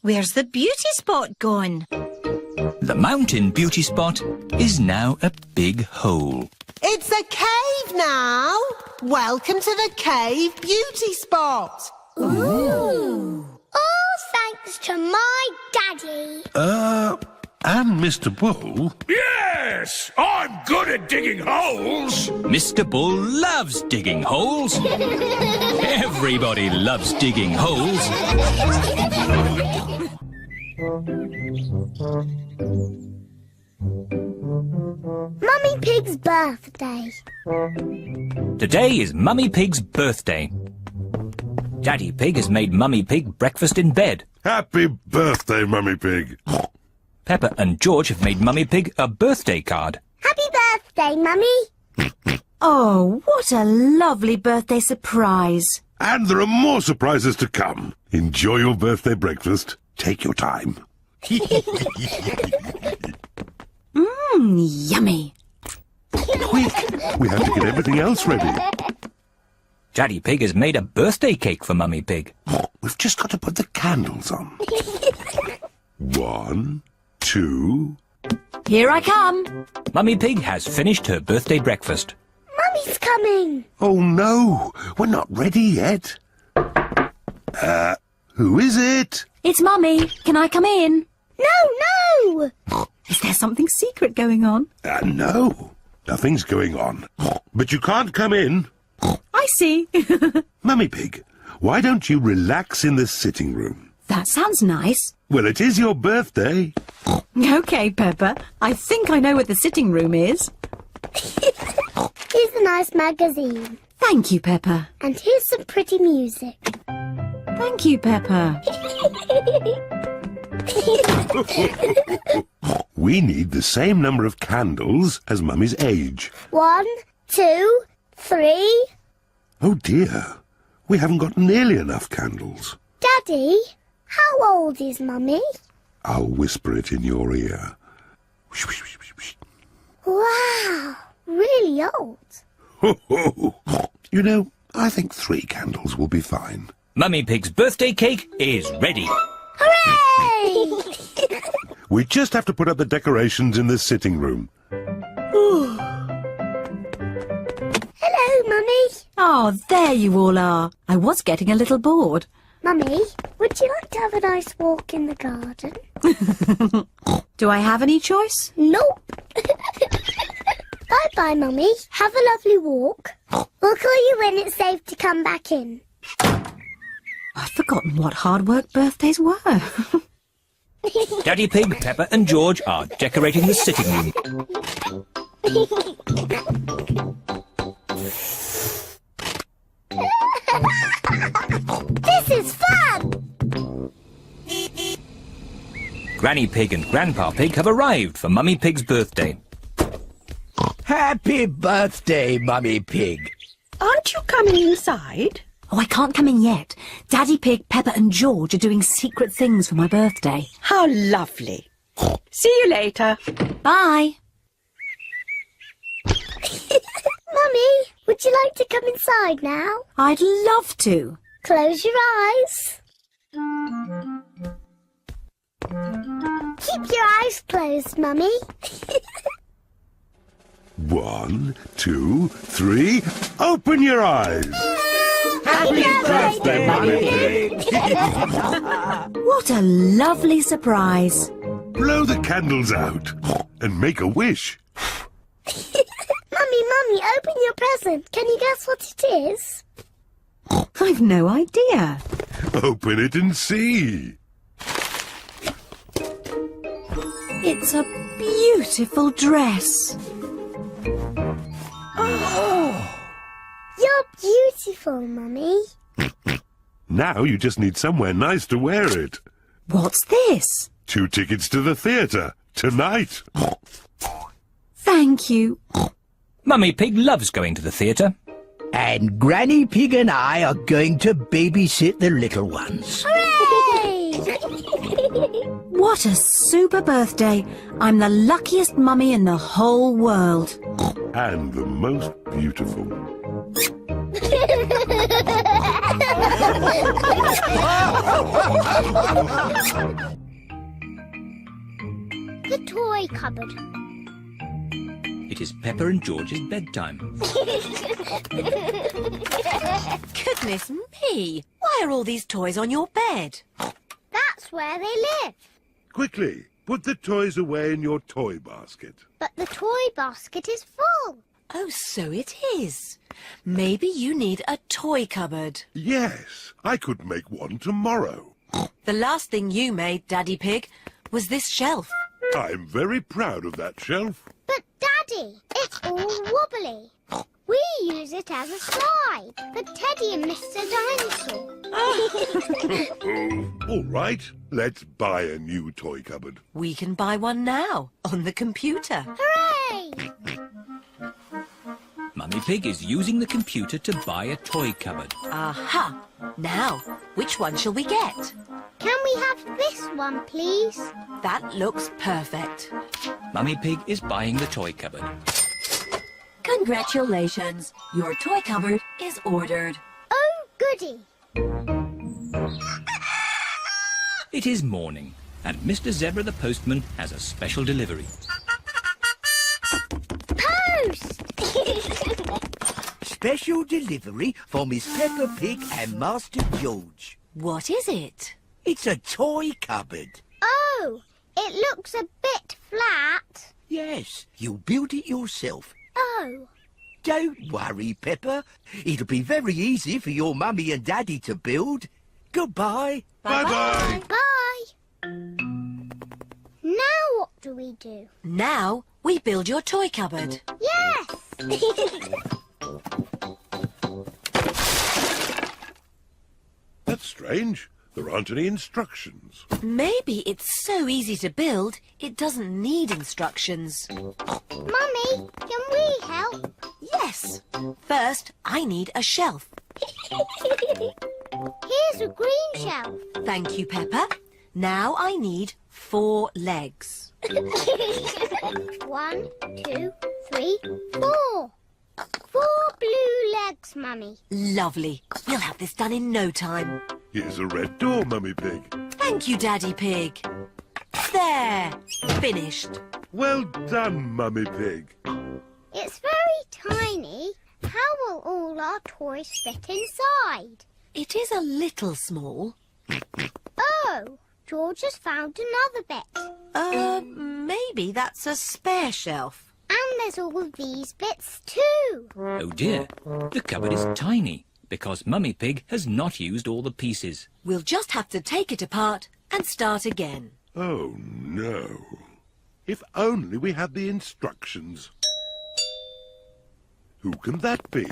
Where's the beauty spot gone?
The mountain beauty spot is now a big hole.
It's a cave now. Welcome to the cave beauty spot.
Ooh. All thanks to my daddy.
And Mr. Bull.
Yes! I'm good at digging holes!
Mr. Bull loves digging holes. Everybody loves digging holes.
Mummy Pig's birthday.
Today is Mummy Pig's birthday. Daddy Pig has made Mummy Pig breakfast in bed.
Happy birthday, Mummy Pig.
Peppa and George have made Mummy Pig a birthday card.
Happy birthday, Mummy.
Oh, what a lovely birthday surprise.
And there are more surprises to come. Enjoy your birthday breakfast. Take your time.
Yummy.
Quick, we have to get everything else ready.
Daddy Pig has made a birthday cake for Mummy Pig.
We've just got to put the candles on. 1, 2...
Here I come.
Mummy Pig has finished her birthday breakfast.
Mummy's coming.
Oh no, we're not ready yet. Who is it?
It's Mummy. Can I come in?
No.
Is there something secret going on?
No, nothing's going on. But you can't come in.
I see.
Mummy Pig, why don't you relax in the sitting room?
That sounds nice.
Well, it is your birthday.
Okay, Peppa. I think I know what the sitting room is.
Here's a nice magazine.
Thank you, Peppa.
And here's some pretty music.
Thank you, Peppa.
We need the same number of candles as Mummy's age.
1, 2, 3.
Oh dear, we haven't got nearly enough candles.
Daddy, how old is Mummy?
I'll whisper it in your ear.
Wow, really old.
You know, I think 3 candles will be fine.
Mummy Pig's birthday cake is ready.
Hooray!
We just have to put up the decorations in the sitting room.
Hello, Mummy.
Oh, there you all are. I was getting a little bored.
Mummy, would you like to have a nice walk in the garden?
Do I have any choice?
Nope. Bye-bye, Mummy. Have a lovely walk. We'll call you when it's safe to come back in.
I'd forgotten what hard work birthdays were.
Daddy Pig, Peppa and George are decorating the sitting room.
This is fun!
Granny Pig and Grandpa Pig have arrived for Mummy Pig's birthday.
Happy birthday, Mummy Pig.
Aren't you coming inside?
Oh, I can't come in yet. Daddy Pig, Peppa and George are doing secret things for my birthday.
How lovely. See you later.
Bye.
Mummy, would you like to come inside now?
I'd love to.
Close your eyes. Keep your eyes closed, Mummy.
1, 2, 3, open your eyes!
Happy birthday,
Mummy Pig!
What a lovely surprise.
Blow the candles out and make a wish.
Mummy, open your present. Can you guess what it is?
I've no idea.
Open it and see.
It's a beautiful dress.
You're beautiful, Mummy.
Now you just need somewhere nice to wear it.
What's this?
2 tickets to the theatre tonight.
Thank you.
Mummy Pig loves going to the theatre.
And Granny Pig and I are going to babysit the little ones.
Hooray!
What a super birthday. I'm the luckiest mummy in the whole world.
And the most beautiful.
The toy cupboard.
It is Peppa and George's bedtime.
Goodness me! Why are all these toys on your bed?
That's where they live.
Quickly, put the toys away in your toy basket.
But the toy basket is full.
Oh, so it is. Maybe you need a toy cupboard.
Yes, I could make one tomorrow.
The last thing you made, Daddy Pig, was this shelf.
I'm very proud of that shelf.
But Daddy, it's all wobbly. We use it as a slide for Teddy and Mr. Dinosaur.
Oh, all right, let's buy a new toy cupboard.
We can buy one now on the computer.
Hooray!
Mummy Pig is using the computer to buy a toy cupboard.
Aha! Now, which one shall we get?
Can we have this one, please?
That looks perfect.
Mummy Pig is buying the toy cupboard.
Congratulations! Your toy cupboard is ordered.
Oh, goody.
It is morning, and Mr. Zebra the postman has a special delivery.
Post!
Special delivery for Miss Peppa Pig and Master George.
What is it?
It's a toy cupboard.
Oh, it looks a bit flat.
Yes, you built it yourself.
Oh,
Don't worry, Peppa. It'll be very easy for your mummy and daddy to build. Goodbye.
Bye-bye.
bye. Now what do we do?
Now we build your toy cupboard.
Yes!
That's strange. There aren't any instructions.
Maybe it's so easy to build, it doesn't need instructions.
Mummy, can we help?
Yes. First, I need a shelf.
Here's a green shelf.
Thank you, Peppa. Now I need 4 legs.
1, 2, 3, 4. 4 blue legs, Mummy.
Lovely. We'll have this done in no time.
Here's a red door, Mummy Pig.
Thank you, Daddy Pig. There. Finished.
Well done, Mummy Pig.
It's very tiny. How will all our toys fit inside?
It is a little small.
Oh, George has found another bit.
Maybe that's a spare shelf.
And there's all of these bits too.
Oh dear, the cupboard is tiny because Mummy Pig has not used all the pieces.
We'll just have to take it apart and start again.
Oh, no. If only we had the instructions. Who can that be?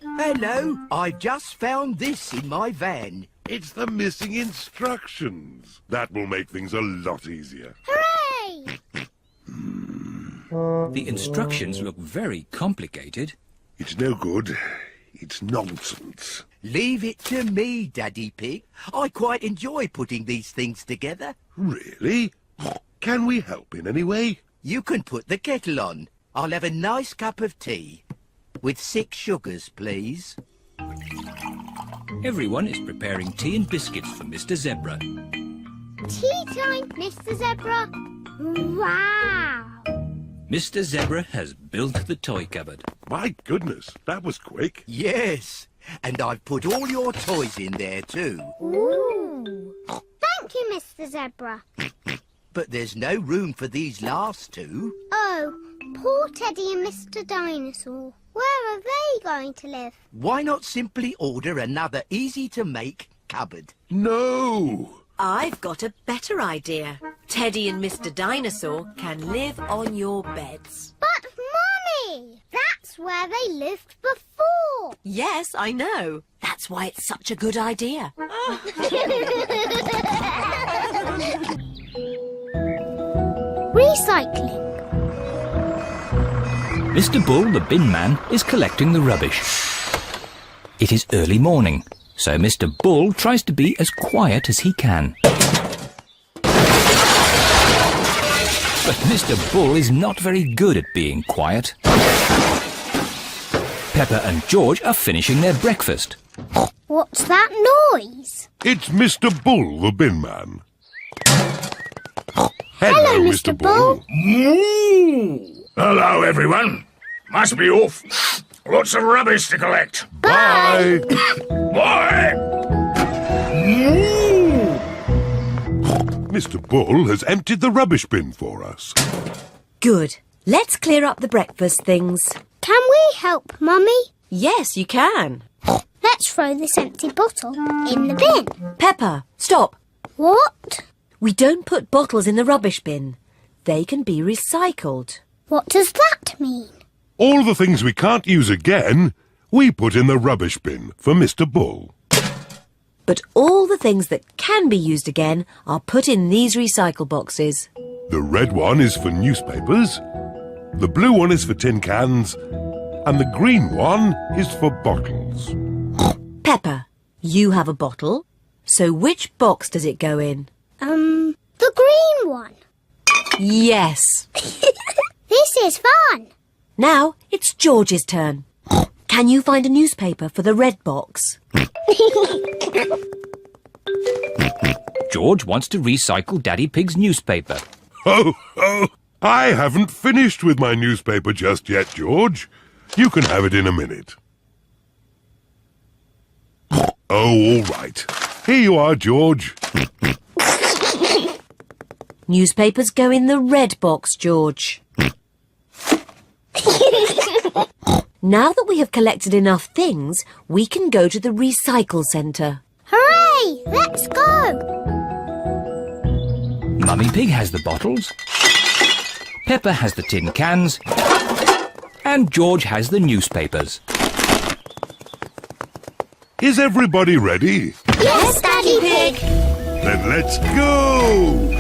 Hello, I've just found this in my van.
It's the missing instructions. That will make things a lot easier.
Hooray!
The instructions look very complicated.
It's no good. It's nonsense.
Leave it to me, Daddy Pig. I quite enjoy putting these things together.
Really? Can we help in any way?
You can put the kettle on. I'll have a nice cup of tea. With 6 sugars, please.
Everyone is preparing tea and biscuits for Mr. Zebra.
Tea time, Mr. Zebra. Wow!
Mr. Zebra has built the toy cupboard.
My goodness, that was quick.
Yes, and I've put all your toys in there too.
Ooh! Thank you, Mr. Zebra.
But there's no room for these last 2.
Oh, poor Teddy and Mr. Dinosaur. Where are they going to live?
Why not simply order another easy-to-make cupboard?
No!
I've got a better idea. Teddy and Mr. Dinosaur can live on your beds.
But, Mummy, that's That's where they lived before.
Yes, I know. That's why it's such a good idea.
Recycling.
Mr. Bull, the bin man, is collecting the rubbish. It is early morning, so Mr. Bull tries to be as quiet as he can. But Mr. Bull is not very good at being quiet. Peppa and George are finishing their breakfast.
What's that noise?
It's Mr. Bull, the bin man.
Hello, Mr. Bull.
Hello, everyone. Must be off. Lots of rubbish to collect.
Bye.
Bye.
Mr. Bull has emptied the rubbish bin for us.
Good. Let's clear up the breakfast things.
Can we help, Mummy?
Yes, you can.
Let's throw this empty bottle in the bin.
Peppa, stop.
What?
We don't put bottles in the rubbish bin. They can be recycled.
What does that mean?
All the things we can't use again, we put in the rubbish bin for Mr. Bull.
But all the things that can be used again are put in these recycle boxes.
The red one is for newspapers, the blue one is for tin cans, and the green one is for bottles.
Peppa, you have a bottle. So which box does it go in?
The green one.
Yes.
This is fun.
Now it's George's turn. Can you find a newspaper for the red box?
George wants to recycle Daddy Pig's newspaper.
Oh, I haven't finished with my newspaper just yet, George. You can have it in a minute. Oh, all right. Here you are, George.
Newspapers go in the red box, George. Now that we have collected enough things, we can go to the recycle centre.
Hooray! Let's go.
Mummy Pig has the bottles. Peppa has the tin cans. And George has the newspapers.
Is everybody ready?
Yes, Daddy Pig.
Then let's go!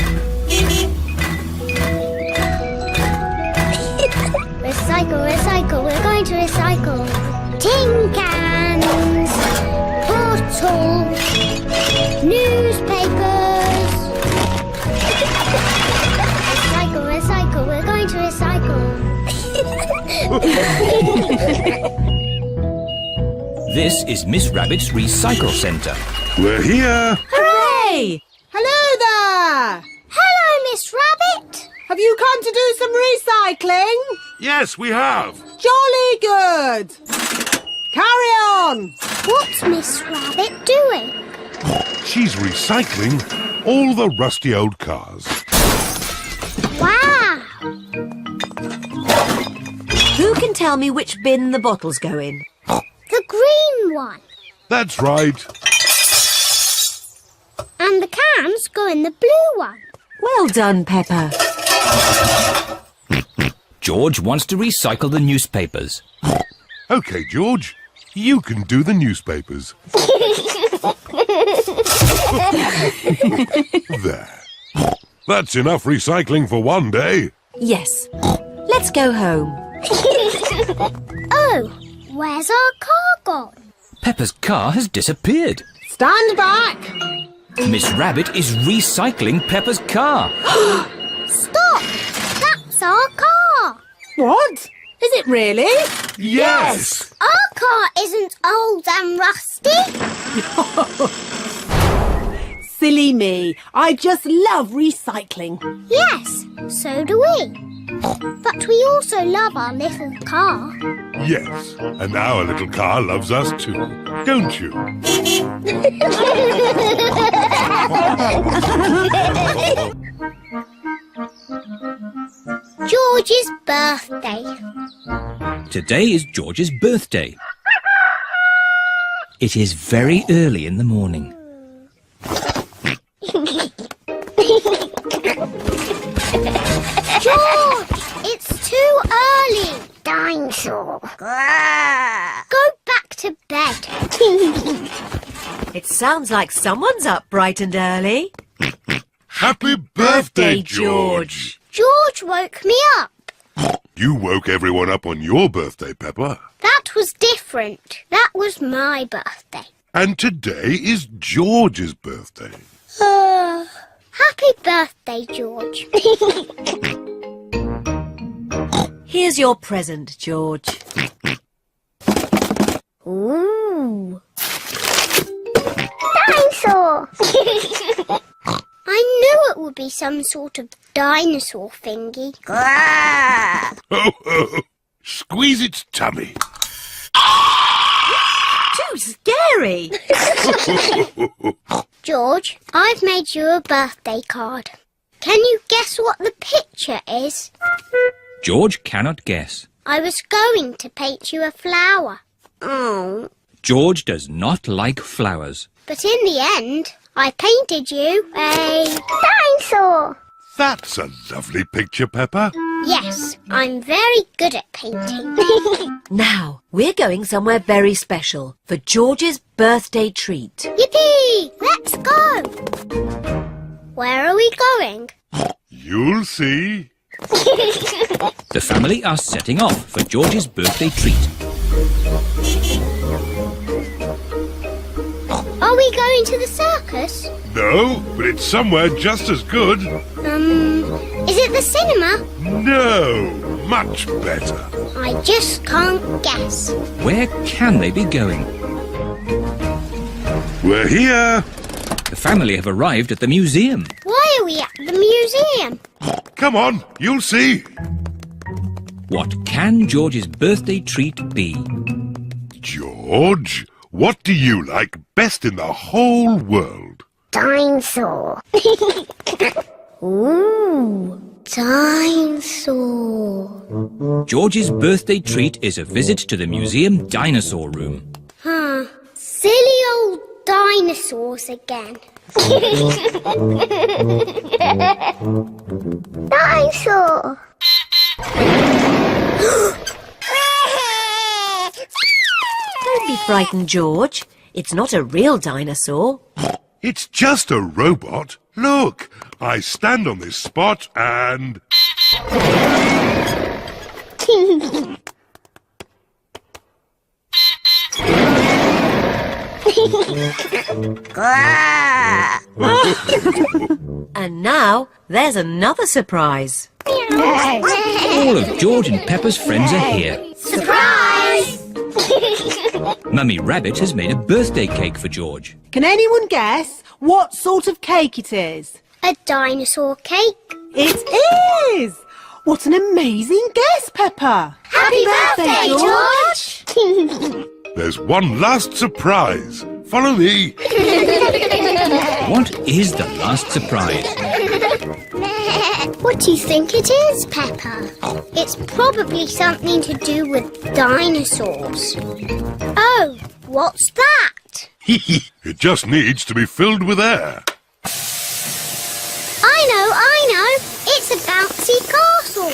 Recycle, recycle, we're going to recycle. Tin cans, bottles, newspapers. Recycle, recycle, we're going to recycle.
This is Miss Rabbit's recycle centre.
We're here!
Hooray! Hello there!
Hello, Miss Rabbit.
Have you come to do some recycling?
Yes, we have.
Jolly good! Carry on!
What's Miss Rabbit doing?
She's recycling all the rusty old cars.
Wow!
Who can tell me which bin the bottles go in?
The green one.
That's right.
And the cans go in the blue one.
Well done, Peppa.
George wants to recycle the newspapers.
OK, George, you can do the newspapers. There. That's enough recycling for one day.
Yes. Let's go home.
Oh, where's our car gone?
Peppa's car has disappeared.
Stand back!
Miss Rabbit is recycling Peppa's car.
Stop! That's our car.
What? Is it really?
Yes!
Our car isn't old and rusty.
Silly me. I just love recycling.
Yes, so do we. But we also love our little car.
Yes, and our little car loves us too, don't you?
George's birthday.
Today is George's birthday. It is very early in the morning.
George, it's too early. Dinosaur. Go back to bed.
It sounds like someone's up bright and early.
Happy birthday, George!
George woke me up.
You woke everyone up on your birthday, Peppa.
That was different. That was my birthday.
And today is George's birthday.
Happy birthday, George.
Here's your present, George.
Ooh. Dinosaur! I knew it would be some sort of dinosaur thingy.
Ho, ho! Squeeze its tummy.
Too scary.
George, I've made you a birthday card. Can you guess what the picture is?
George cannot guess.
I was going to paint you a flower. Oh.
George does not like flowers.
But in the end, I painted you a dinosaur.
That's a lovely picture, Peppa.
Yes, I'm very good at painting.
Now, we're going somewhere very special for George's birthday treat.
Yippee! Let's go! Where are we going?
You'll see.
The family are setting off for George's birthday treat.
Are we going to the circus?
No, but it's somewhere just as good.
Is it the cinema?
No, much better.
I just can't guess.
Where can they be going?
We're here.
The family have arrived at the museum.
Why are we at the museum?
Come on, you'll see.
What can George's birthday treat be?
George, what do you like best in the whole world?
Dinosaur. Ooh, dinosaur.
George's birthday treat is a visit to the museum dinosaur room.
Silly old dinosaurs again. Dinosaur.
Don't be frightened, George. It's not a real dinosaur.
It's just a robot. Look, I stand on this spot and...
And now, there's another surprise.
All of George and Peppa's friends are here.
Surprise!
Mummy Rabbit has made a birthday cake for George.
Can anyone guess what sort of cake it is?
A dinosaur cake.
It is! What an amazing guess, Peppa!
Happy birthday, George!
There's one last surprise. Follow me.
What is the last surprise?
What do you think it is, Peppa? It's probably something to do with dinosaurs. Oh, what's that?
It just needs to be filled with air.
I know. It's a bouncy castle.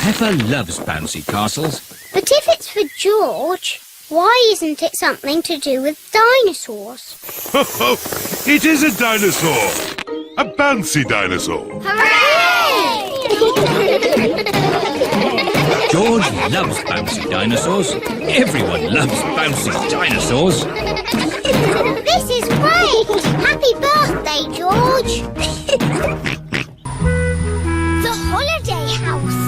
Peppa loves bouncy castles.
But if it's for George, why isn't it something to do with dinosaurs?
It is a dinosaur. A bouncy dinosaur.
Hooray!
George loves bouncy dinosaurs. Everyone loves bouncy dinosaurs.
This is great! Happy birthday, George! The holiday house.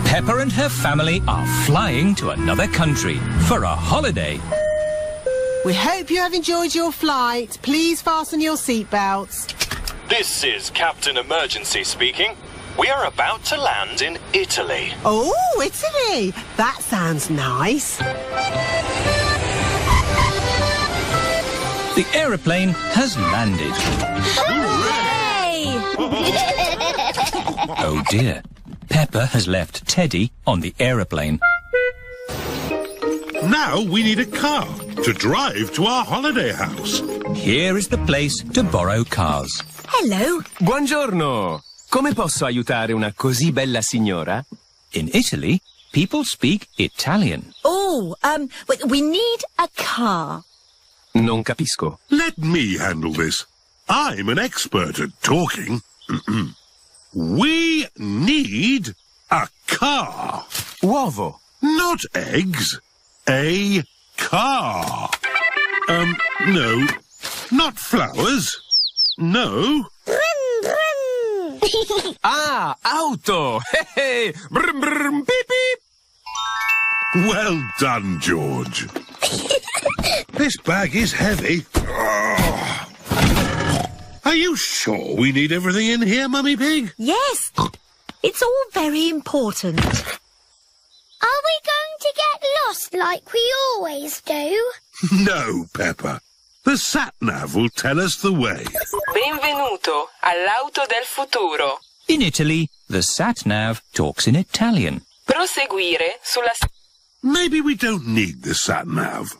Peppa and her family are flying to another country for a holiday.
We hope you have enjoyed your flight. Please fasten your seatbelts.
This is Captain Emergency speaking. We are about to land in Italy.
Oh, Italy! That sounds nice.
The aeroplane has landed.
Hooray!
Oh dear. Peppa has left Teddy on the aeroplane.
Now we need a car to drive to our holiday house.
Here is the place to borrow cars.
Hello.
Buongiorno. Come posso aiutare una così bella signora?
In Italy, people speak Italian.
Oh, we need a car.
Non capisco.
Let me handle this. I'm an expert at talking. We need a car.
Uovo.
Not eggs. A car. No. Not flowers. No.
Brum, brum.
Ah, auto. Hey, brum, brum, beep, beep.
Well done, George. This bag is heavy. Oh. Are you sure we need everything in here, Mummy Pig?
Yes, it's all very important.
Are we going to get lost like we always do?
No, Peppa. The sat-nav will tell us the way.
Benvenuto all'auto del futuro.
In Italy, the sat-nav talks in Italian.
Proseguire sulla...
Maybe we don't need the sat-nav.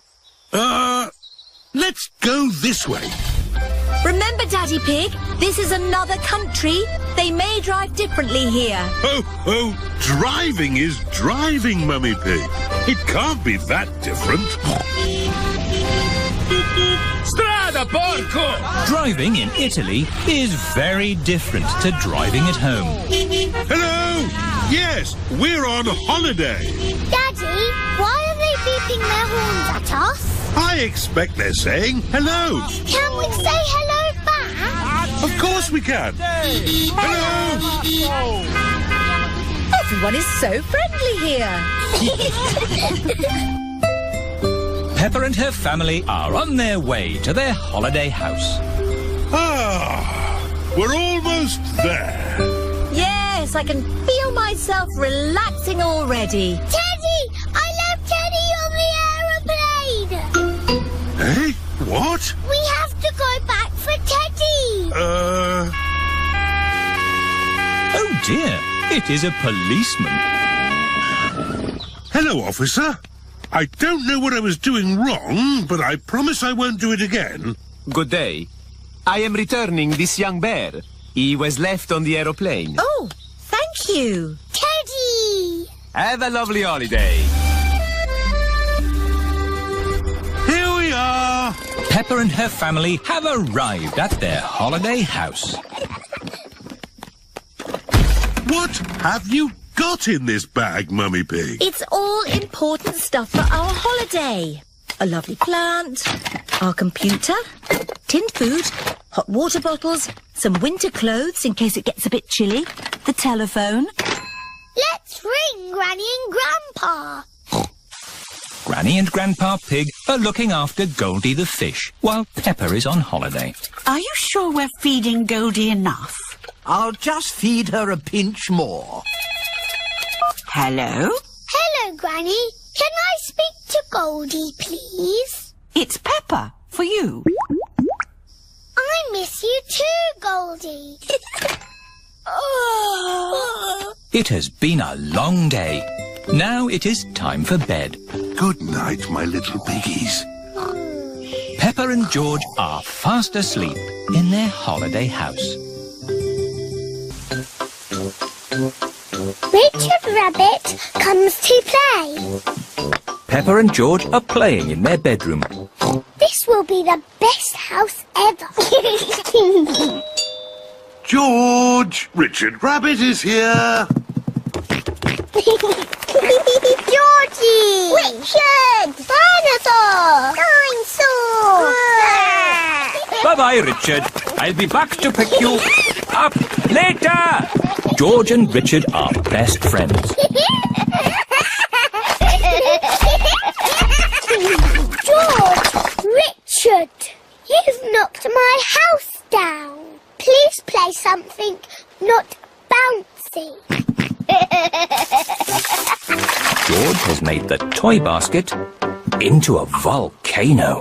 Let's go this way.
Remember, Daddy Pig, this is another country. They may drive differently here.
Oh, driving is driving, Mummy Pig. It can't be that different.
Strada, porco!
Driving in Italy is very different to driving at home.
Hello! Yes, we're on holiday.
Daddy, why are they beeping their horns at us?
I expect they're saying hello.
Can we say hello back?
Of course we can. Hello!
Everyone is so friendly here.
Peppa and her family are on their way to their holiday house.
We're almost there.
Yes, I can feel myself relaxing already.
Teddy! I left Teddy on the aeroplane!
Eh? What?
We have to go back for Teddy!
Oh dear, it is a policeman.
Hello, officer. I don't know what I was doing wrong, but I promise I won't do it again.
Good day. I am returning this young bear. He was left on the aeroplane.
Oh, thank you.
Teddy!
Have a lovely holiday.
Here we are.
Peppa and her family have arrived at their holiday house.
What have you got in this bag, Mummy Pig?
It's all important stuff for our holiday. A lovely plant, our computer, tinned food, hot water bottles, some winter clothes in case it gets a bit chilly, the telephone.
Let's ring Granny and Grandpa.
Granny and Grandpa Pig are looking after Goldie the fish, while Peppa is on holiday.
Are you sure we're feeding Goldie enough?
I'll just feed her a pinch more.
Hello?
Hello, Granny. Can I speak to Goldie, please?
It's Peppa, for you.
I miss you too, Goldie. Oh.
It has been a long day. Now it is time for bed.
Good night, my little piggies.
Peppa and George are fast asleep in their holiday house.
Richard Rabbit comes to play.
Peppa and George are playing in their bedroom.
This will be the best house ever.
George, Richard Rabbit is here.
Georgie! Richard! Dinosaur! Dinosaur!
Bye-bye, Richard. I'll be back to pick you up later. George and Richard are best friends.
George! Richard! You've knocked my house down. Please play something not bouncy.
George has made the toy basket into a volcano.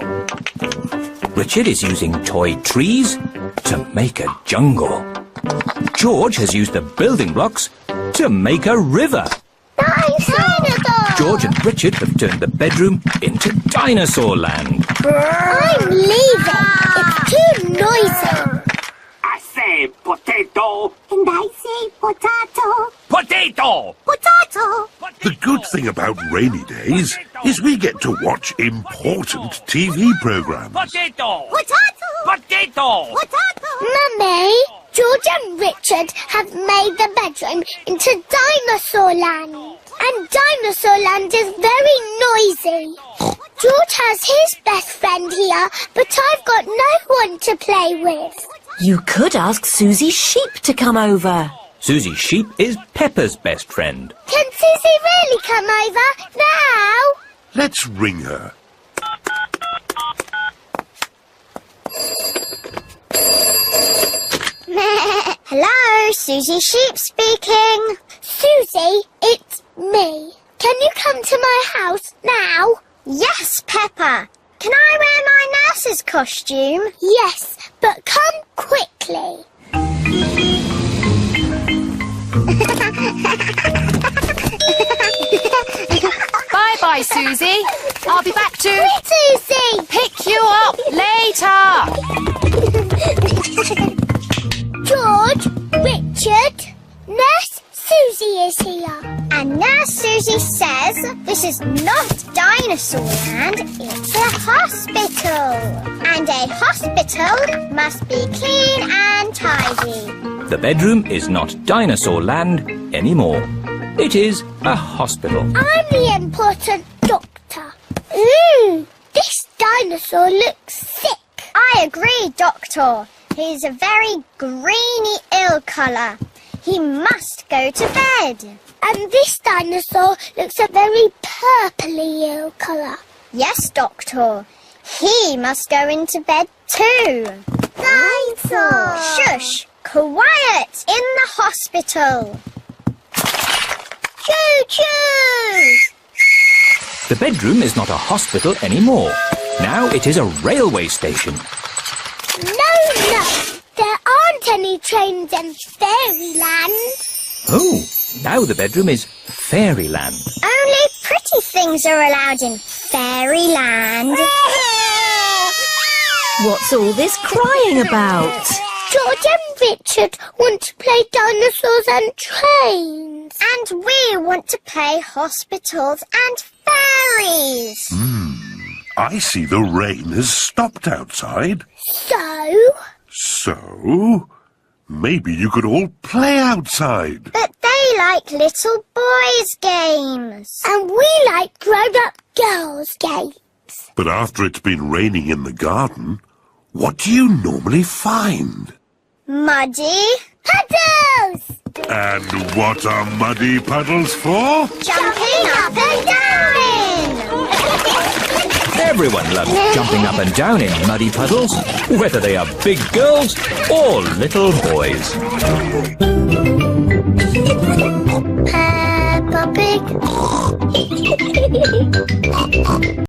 Richard is using toy trees to make a jungle. George has used the building blocks to make a river.
Dinosaur!
George and Richard have turned the bedroom into dinosaur land.
I'm leaving. It's too noisy.
I say potato.
And I say potato.
Potato!
Potato.
The good best thing about rainy days is we get to watch important TV programmes.
Potato!
Potato!
Potato!
Mummy, George and Richard have made the bedroom into Dinosaur Land. And Dinosaur Land is very noisy. George has his best friend here, but I've got no one to play with.
You could ask Susie Sheep to come over.
Susie Sheep is Peppa's best friend.
Can Susie really come over now?
Let's ring her.
Hello, Susie Sheep speaking. Susie, it's me. Can you come to my house now? Yes, Peppa. Can I wear my nurse's costume? Yes, but come quickly.
Bye-bye, Susie. I'll be back to
Wait, Susie!
pick you up later.
George, Richard, Nurse Susie is here. And Nurse Susie says this is not Dinosaur Land, it's a hospital. And a hospital must be clean and tidy.
The bedroom is not Dinosaur Land anymore. It is a hospital.
I'm the important doctor. This dinosaur looks sick. I agree, Doctor. He's a very greeny ill colour. He must go to bed. And this dinosaur looks a very purpley ill colour. Yes, Doctor. He must go into bed too. Dinosaur! Shush! Quiet in the hospital. Choo-choo!
The bedroom is not a hospital anymore. Now it is a railway station.
No. There aren't any trains in Fairyland.
Oh, now the bedroom is Fairyland.
Only pretty things are allowed in Fairyland.
What's all this crying about?
George and Richard want to play dinosaurs and trains. And we want to play hospitals and fairies.
I see the rain has stopped outside. So, maybe you could all play outside.
But they like little boys' games. And we like grown-up girls' games.
But after it's been raining in the garden, what do you normally find?
Muddy puddles!
And what are muddy puddles for?
Jumping up and down in!
Everyone loves jumping up and down in muddy puddles, whether they are big girls or little boys.
Peppa Pig.